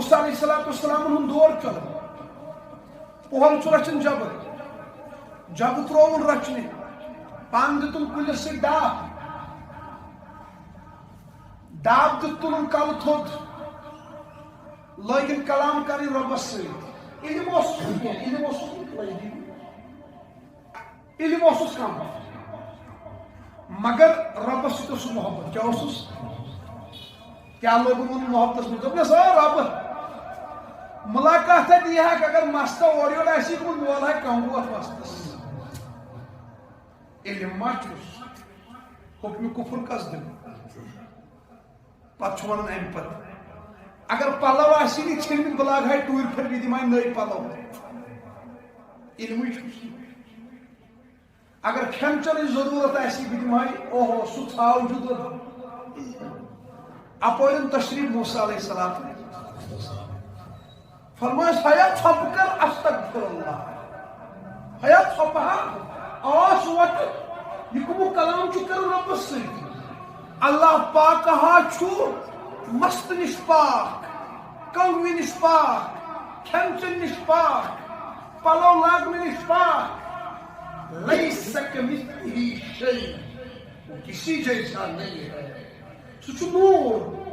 موسیٰ علیہ السلام ہن دور چل پہل چھ رچن جب ترون رچنے پان دتن کلس سے ڈاب دت تلن کل تھوت لگن کلام کریں ربس سے علم کم مگر ربس سے تو محبت کیا لوگ محبت میں رب ملاقات ہے اگر مست اور ایسی کن مول ہے کم وقت مستس علم ما حکم کفر کس دن پتہ ون ام پتہ اگر پلو آسی نی ژھنمت بہ لاگہے ٹوٗرۍ پھِر بیٚیہِ دِمہے نٔے پلو علمٕے چھُس اگر کھٮ۪ن چٮ۪نٕچ ضروٗرت آسہِ بہٕ دِمہے اوہو سُہ ژھاو جُدٕ اپٲرۍ تشریف موسیٰ علیہ السلام فرمایس ہیا ژھۄپہٕ کر استغفر اللہ ہیا ژھۄپہٕ ہا آواز وٹ یہ کمو کلام چھُ کران رۄبس سۭتۍ اللہ پاک ہا چھُ مست نش پاک کنگوی نش پاک کھین چن نش پاک پلو لاگنے نش پاک لیس کمثلہ شیء وہ کسی جیسا نہیں ہے سو چھُ نور